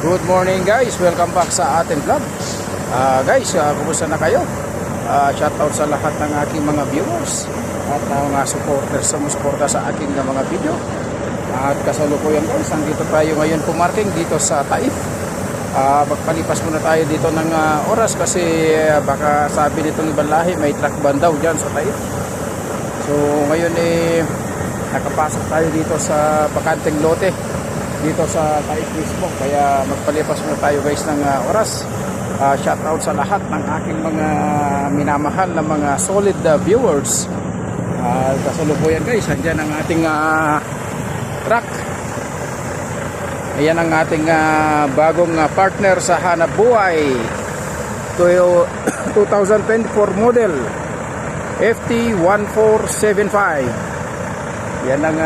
Good morning guys, welcome back sa ating vlog. Guys, kumusta na kayo? Shoutout sa lahat ng aking mga viewers at mga supporters sa sumusuporta sa aking mga video. At kasalukuyan guys, andito tayo ngayon pumarking dito sa Taif. Magpalipas muna tayo dito ng oras kasi baka sabi nitong ibang lahi may truck ban daw dyan sa Taif. So ngayon nakapasok tayo dito sa bakanteng lote dito sa Taif mismo, kaya magpalipas muna tayo guys ng oras. Shoutout sa lahat ng aking mga minamahal na mga solid viewers. Kasalukuyan guys, andyan ang ating truck. Ayan ang ating bagong partner sa hanap buhay, 2024 model FT1475. Yan ang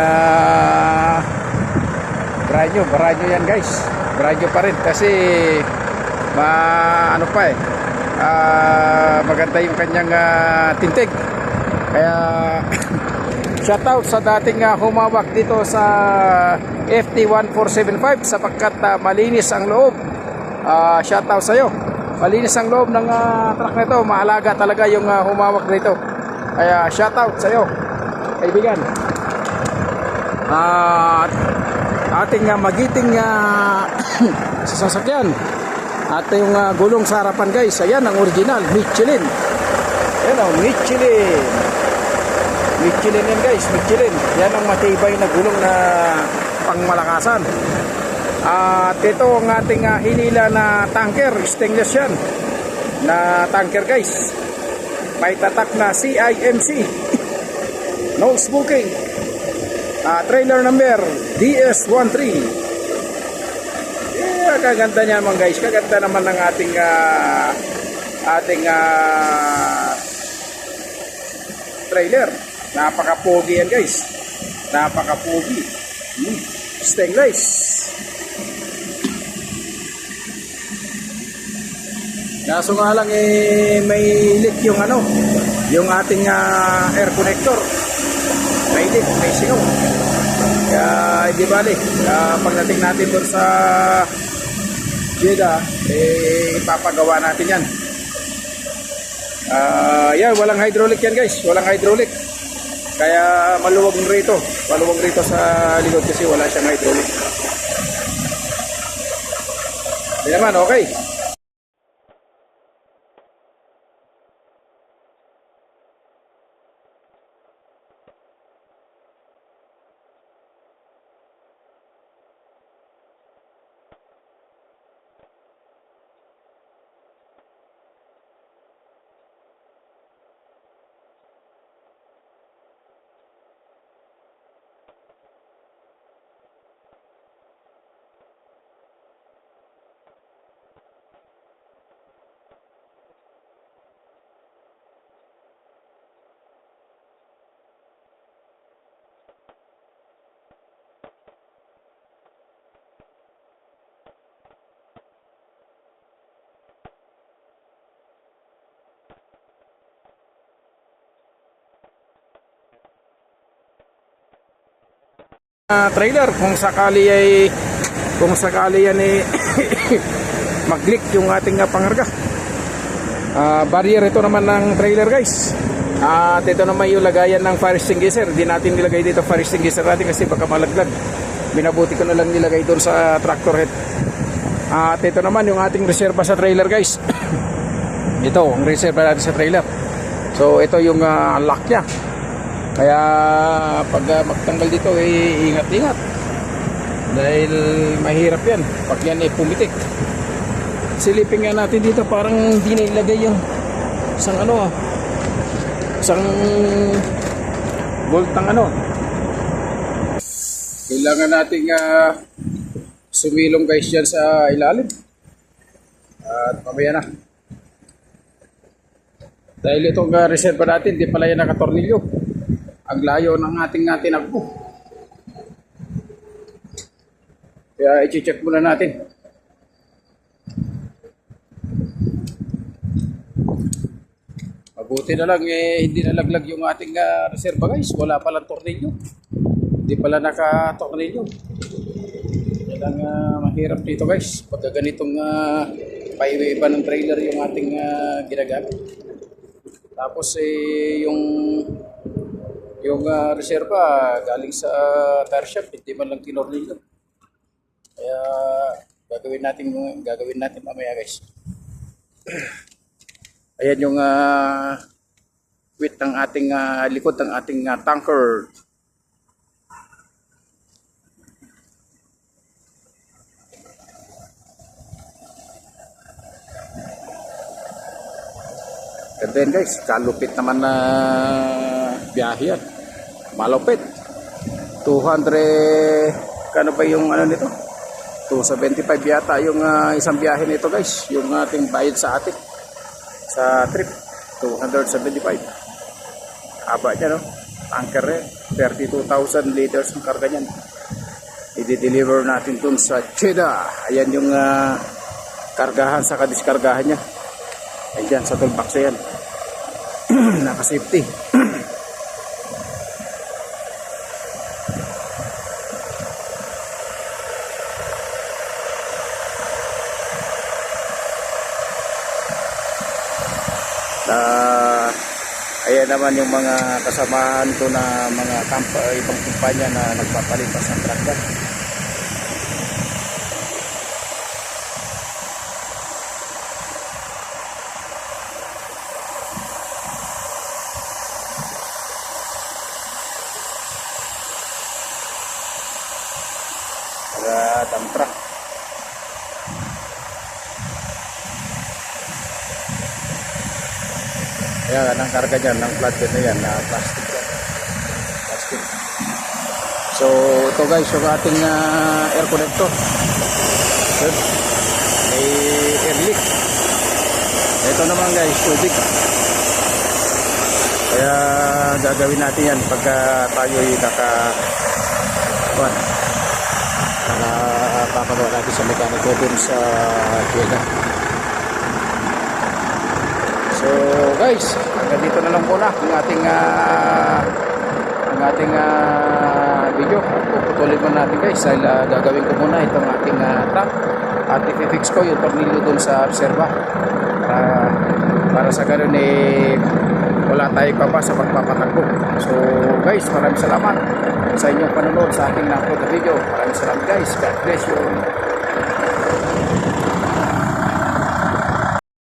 brand new yan guys, brand new pa rin kasi maganda yung kanyang tintig, kaya shoutout sa dating humawak dito sa FT1475 sapagkat malinis ang loob. Shoutout sa iyo, malinis ang loob ng truck nito, maalaga talaga yung humawak nito, kaya shoutout sa iyo kaibigan. Ating magiting sa sasakyan at yung gulong sa harapan guys, ayan ang original Michelin. Ayan o, Michelin yan guys, Michelin. Yan ang matibay na gulong na pangmalakasan. At ito ang ating hinila na tanker, stainless yan na tanker guys, may tatak na CIMC, no smoking. Trailer number DS13. Yeah, kaganda niya naman guys, kaganda naman ng ating trailer. Napaka-pogi yan guys, napaka-pogi. Stainless. Kaso nga lang may leak yung yung ating air connector. May leak, may singaw. Kaya hindi bali, pagdating natin doon sa Jeddah, ipapagawa natin yan. Yan, walang hydraulic yan guys, walang hydraulic. Kaya maluwag rito sa likod kasi wala siyang hydraulic. Hindi naman, okay. Trailer kung sakali yan mag-leak yung ating pangarga. Barrier ito naman ng trailer guys. At ito naman yung lagayan ng fire extinguisher. Hindi natin nilagay dito fire extinguisher natin kasi baka malaglag. Binabuti ko na lang nilagay doon sa tractor head. At ito naman yung ating reserva sa trailer guys. Ito ang reserva natin sa trailer. So ito yung lock nya. Kaya pag magtanggal dito ingat-ingat dahil mahirap yan pag yan pumitik. Silipin nga natin dito, parang hindi na ilagay yung isang voltang kailangan nating sumilong guys yan sa ilalim at mamaya na dahil itong reserva natin di pala yan nakatornilyo. Ang layo ng ating tinakbo. Kaya i-check muna natin. Mabuti na lang hindi nalaglag yung ating reserva guys. Wala palang tornilyo. Hindi pala naka-tornilyo. Yan ang mahirap dito guys pag ganitong paiba ng trailer yung ating ginagamit. Tapos yung reserva galing sa tire shop, hindi man lang tinornilyo. Kaya gagawin natin mamaya guys. Ayan yung width ng ating likod ng ating tanker. And then guys, kalupit naman na biyahe yan. Malupit. 200, kano ba yung ano nito? 275 yata yung isang biyahe nito guys. Yung ating bayad sa atin. Sa trip. 275. Haba niya no? Tanker eh. 32,000 liters ng karga niyan. I-deliver natin dun sa Jeddah. Ayan yung kargahan sa kadiskargahan niya. Ayan sa toolbox yan. Naka-safety. Ayan naman yung mga kasamahan ko na mga ibang kumpanya na nagpapalipas ng tractor. Dump truck. Ayan, ang karga dyan, ng flatbed na yan, na plastic yan. Plastic. So, ito guys, yung ating air connector. Good. May air leak. Ito naman guys, tubig. Kaya gagawin natin yan pagka tayo'y papagawa natin sa mekaniko dun sa Jeddah. So guys, hanggang dito na lang muna ang ating video. Puputuloy mo natin guys dahil gagawin ko muna itong ating truck at i-fix ko yung tornilyo dun sa reserva para sa ganun wala tayong papa sa pagpapatakbo. So guys, maraming salamat sa inyong panonood sa aking na-upload na video. Maraming salamat guys. God bless you.